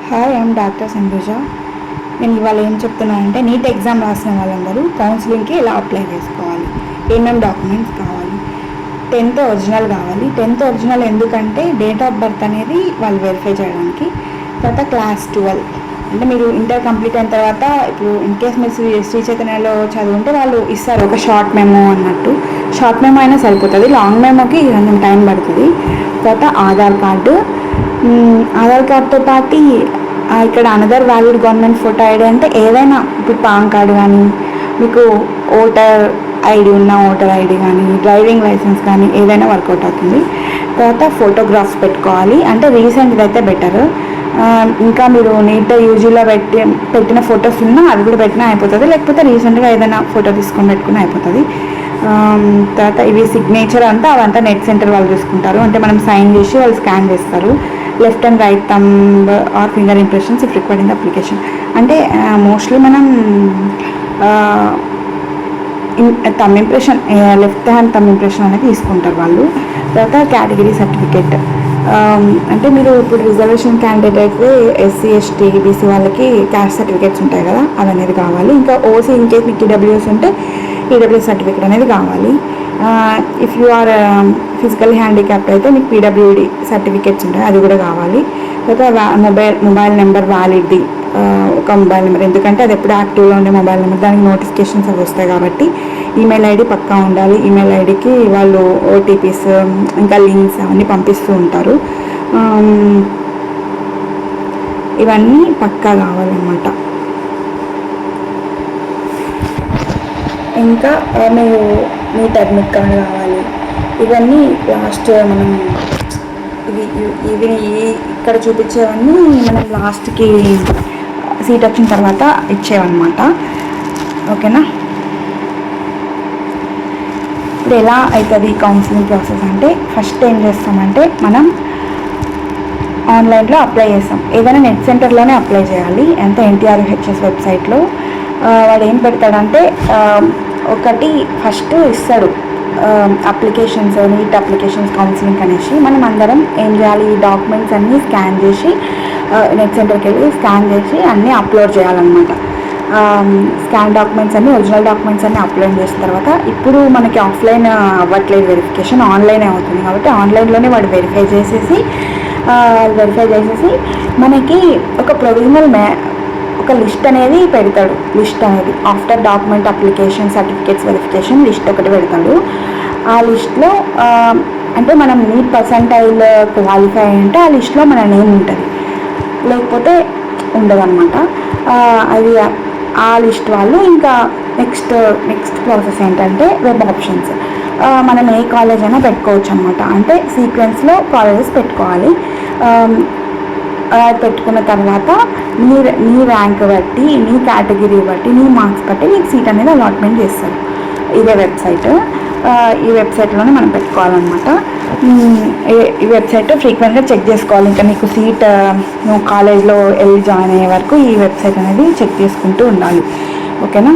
Hi, I'm doctor సందూజ. నేను ఇవాళ ఏం చెప్తున్నానంటే, నీట్ ఎగ్జామ్ రాసిన వాళ్ళందరూ కౌన్సిలింగ్కి ఎలా అప్లై చేసుకోవాలి, ఏమేమి డాక్యుమెంట్స్ కావాలి. 10th ఒరిజినల్ కావాలి. 10th ఒరిజినల్ ఎందుకంటే డేట్ ఆఫ్ బర్త్ అనేది వాళ్ళు వెరిఫై చేయడానికి. తర్వాత క్లాస్ 12 అంటే మీరు ఇంటర్ కంప్లీట్ అయిన తర్వాత ఇప్పుడు ఇన్ కేస్ మీరు శ్రీ చైతన్యలో చదువుంటే వాళ్ళు ఇస్తారు ఒక షార్ట్ మెమో అన్నట్టు. షార్ట్ మెమో అయినా సరిపోతుంది, లాంగ్ మెమోకి కొంచెం టైం పడుతుంది. తర్వాత ఆధార్ కార్డ్తో పాటు ఇక్కడ another valid government photo ID అంటే ఏదైనా, ఇప్పుడు పాన్ కార్డు కానీ, మీకు ఓటర్ ఐడి ఉన్న ఓటర్ ఐడి కానీ, డ్రైవింగ్ లైసెన్స్ కానీ ఏదైనా వర్కౌట్ అవుతుంది. తర్వాత ఫోటోగ్రాఫ్స్ పెట్టుకోవాలి, అంటే రీసెంట్గా అయితే బెటర్. ఇంకా మీరు నీట్ యూజీలో పెట్టిన ఫొటోస్ ఉన్నా అవి కూడా పెట్టినా అయిపోతుంది, లేకపోతే రీసెంట్గా ఏదైనా ఫోటో తీసుకొని పెట్టుకుని అయిపోతుంది. తర్వాత ఇవి సిగ్నేచర్ అంతా అవంతా నెట్ సెంటర్ వాళ్ళు చూసుకుంటారు, అంటే మనం సైన్ చేసి వాళ్ళు స్కాన్ చేస్తారు. Left and right thumb or finger impressions if required in the application. అంటే మోస్ట్లీ మనం thumb impression, left hand thumb impression అనేది తీసుకుంటారు వాళ్ళు. తర్వాత కేటగిరీ సర్టిఫికేట్, అంటే మీరు ఇప్పుడు రిజర్వేషన్ క్యాండిడేట్ అయితే ఎస్సీ ఎస్టీ బీసీ వాళ్ళకి క్యాస్ట్ సర్టిఫికేట్స్ ఉంటాయి కదా, అవి అనేది కావాలి. ఇంకా ఓసీ ఇన్ కేస్ మీకు ఈడబ్ల్యూఎస్ ఉంటే ఈడబ్ల్యూఎస్ సర్టిఫికేట్ అనేది కావాలి. If you are physical handicapped అయితే మీకు పీడబ్ల్యూడి సర్టిఫికేట్స్ ఉంటాయి, అది కూడా కావాలి. తర్వాత మొబైల్ నెంబర్ వ్యాలిడ్ది, ఒక మొబైల్ నెంబర్, ఎందుకంటే అది ఎప్పుడు యాక్టివ్లో ఉండే మొబైల్ నెంబర్, దానికి నోటిఫికేషన్స్ అవి వస్తాయి కాబట్టి ఈమెయిల్ ఐడి పక్కా ఉండాలి. ఈమెయిల్ ఐడికి వాళ్ళు ఓటీపీస్ ఇంకా లింక్స్ అవన్నీ పంపిస్తూ ఉంటారు. ఇవన్నీ పక్కా కావాలన్నమాట. ఇంకా మీరు నీట్ అడ్మిట్ కార్డు కావాలి. ఇవన్నీ లాస్ట్ మనం ఇవి ఇక్కడ చూపించేవన్నీ మనం లాస్ట్కి సీట్ వచ్చిన తర్వాత ఇచ్చేవన్నమాట. ఓకేనా? ఇప్పుడు ఎలా అవుతుంది కౌన్సిలింగ్ ప్రాసెస్ అంటే, ఫస్ట్ ఏం చేస్తామంటే మనం ఆన్లైన్లో అప్లై చేస్తాం. ఏదైనా నెట్ సెంటర్లోనే అప్లై చేయాలి. అంటే NTRHS వెబ్సైట్లో వాడు ఏం పెడతాడంటే, ఒకటి ఫస్ట్ ఇస్తాడు అప్లికేషన్స్, నీట్ అప్లికేషన్స్ కౌన్సిలింగ్ అనేసి. మనం అందరం ఏం చేయాలి, ఈ డాక్యుమెంట్స్ అన్నీ స్కాన్ చేసి నెట్ సెంటర్కి వెళ్ళి స్కాన్ చేసి అన్నీ అప్లోడ్ చేయాలన్నమాట. స్కాన్ డాక్యుమెంట్స్ అన్నీ, ఒరిజినల్ డాక్యుమెంట్స్ అన్నీ అప్లోడ్ చేసిన తర్వాత, ఇప్పుడు మనకి ఆఫ్లైన్ అవ్వట్లేదు వెరిఫికేషన్, ఆన్లైనే అవుతుంది కాబట్టి ఆన్లైన్లోనే వాడు వెరిఫై చేసేసి మనకి ఒక ప్రొవిజనల్ ఒక లిస్ట్ అనేది పెడతాడు. లిస్ట్ అనేది after document application certificates verification list ఒకటి పెడతాడు. ఆ లిస్ట్లో అంటే మనం నీట్ పర్సంటైల్ క్వాలిఫై అంటే ఆ లిస్ట్లో మన నేమ్ ఉంటుంది, లేకపోతే ఉండదన్నమాట. అది ఆ లిస్ట్ వాళ్ళు ఇంకా నెక్స్ట్ ప్రాసెస్ ఏంటంటే వెబ్ ఆప్షన్స్. మనం ఏ కాలేజ్ అయినా పెట్టుకోవచ్చు అనమాట. అంటే సీక్వెన్స్లో కాలేజెస్ పెట్టుకోవాలి. పెట్టుకున్న తర్వాత నీ ర్యాంక్ బట్టి, నీ కేటగిరీ బట్టి, నీ మార్క్స్ బట్టి నీకు సీట్ అనేది అలాట్మెంట్ చేస్తారు. ఇదే వెబ్సైట్, ఈ వెబ్సైట్లోనే మనం పెట్టుకోవాలన్నమాట. ఈ వెబ్సైట్ ఫ్రీక్వెంట్గా చెక్ చేసుకోవాలి. ఇంకా నీకు సీట్ నువ్వు కాలేజ్లో వెళ్ళి జాయిన్ అయ్యే వరకు ఈ వెబ్సైట్ అనేది చెక్ చేసుకుంటూ ఉండాలి. ఓకేనా?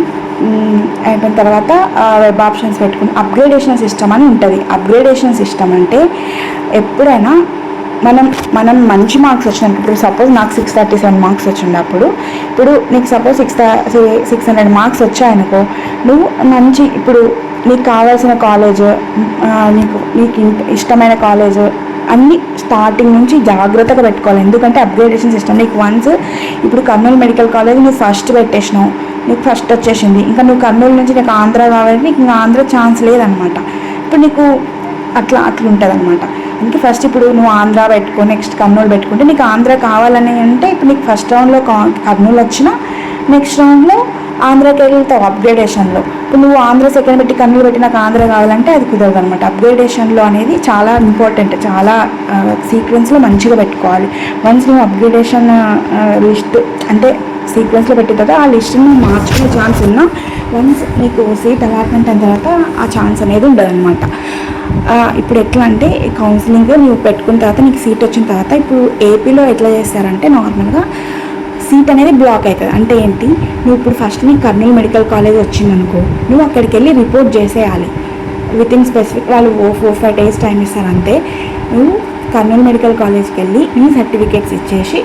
అయిపోయిన తర్వాత వెబ్ ఆప్షన్స్ పెట్టుకుని అప్గ్రేడేషన్ సిస్టమ్ అని ఉంటుంది. అప్గ్రేడేషన్ సిస్టమ్ అంటే ఎప్పుడైనా మనం మంచి మార్క్స్ వచ్చినాయి. ఇప్పుడు సపోజ్ నాకు 637 మార్క్స్ వచ్చిండే అప్పుడు, ఇప్పుడు నీకు సపోజ్ 600 మార్క్స్ వచ్చాయనుకో, నువ్వు మంచి ఇప్పుడు నీకు కావాల్సిన కాలేజ్, నీకు ఇష్టమైన కాలేజ్ అన్నీ స్టార్టింగ్ నుంచి జాగ్రత్తగా పెట్టుకోవాలి. ఎందుకంటే అప్గ్రేడేషన్ సిస్టమ్ నీకు వన్స్ ఇప్పుడు కర్నూలు మెడికల్ కాలేజ్ నువ్వు ఫస్ట్ పెట్టేసినావు, నీకు ఫస్ట్ వచ్చేసింది, ఇంకా నువ్వు కర్నూలు నుంచి నీకు ఆంధ్ర కావాలంటే నీకు ఇంకా ఆంధ్ర ఛాన్స్ లేదనమాట. ఇప్పుడు నీకు అట్లా ఉంటుంది అనమాట. అందుకే ఫస్ట్ ఇప్పుడు నువ్వు ఆంధ్ర పెట్టుకో, నెక్స్ట్ కర్నూలు పెట్టుకుంటే నీకు ఆంధ్ర కావాలని అంటే ఇప్పుడు నీకు ఫస్ట్ రౌండ్లో కర్నూలు వచ్చినా నెక్స్ట్ రౌండ్లో ఆంధ్రాకి వెళ్తావు అప్గ్రేడేషన్లో. ఇప్పుడు నువ్వు ఆంధ్ర సెకండ్ పెట్టి కర్నూలు పెట్టి నాకు ఆంధ్ర కావాలంటే అది కుదరదు అనమాట. అప్గ్రేడేషన్లో అనేది చాలా ఇంపార్టెంట్, చాలా సీక్వెన్స్లో మంచిగా పెట్టుకోవాలి. వన్స్ నువ్వు అప్గ్రేడేషన్ లిస్ట్ అంటే సీక్వెన్స్లో పెట్టిన తర్వాత ఆ లిస్ట్ని మార్చుకునే ఛాన్స్ ఉన్నా, వన్స్ నీకు సీట్ అలాట్మెంట్ అయిన తర్వాత ఆ ఛాన్స్ అనేది ఉండదన్నమాట. ఇప్పుడు ఎట్లా అంటే కౌన్సిలింగ్ నువ్వు పెట్టుకున్న తర్వాత నీకు సీట్ వచ్చిన తర్వాత, ఇప్పుడు ఏపీలో ఎట్లా చేస్తారంటే నార్మల్గా సీట్ అనేది బ్లాక్ అవుతుంది. అంటే ఏంటి, నువ్వు ఇప్పుడు ఫస్ట్ నీకు కర్నూలు మెడికల్ కాలేజ్ వచ్చిందనుకో, నువ్వు అక్కడికి వెళ్ళి రిపోర్ట్ చేసేయాలి. వితిన్ స్పెసిఫిక్ వాళ్ళు 4-5 days టైం ఇస్తారంటే, నువ్వు కర్నూలు మెడికల్ కాలేజ్కి వెళ్ళి నీ సర్టిఫికేట్స్ ఇచ్చేసి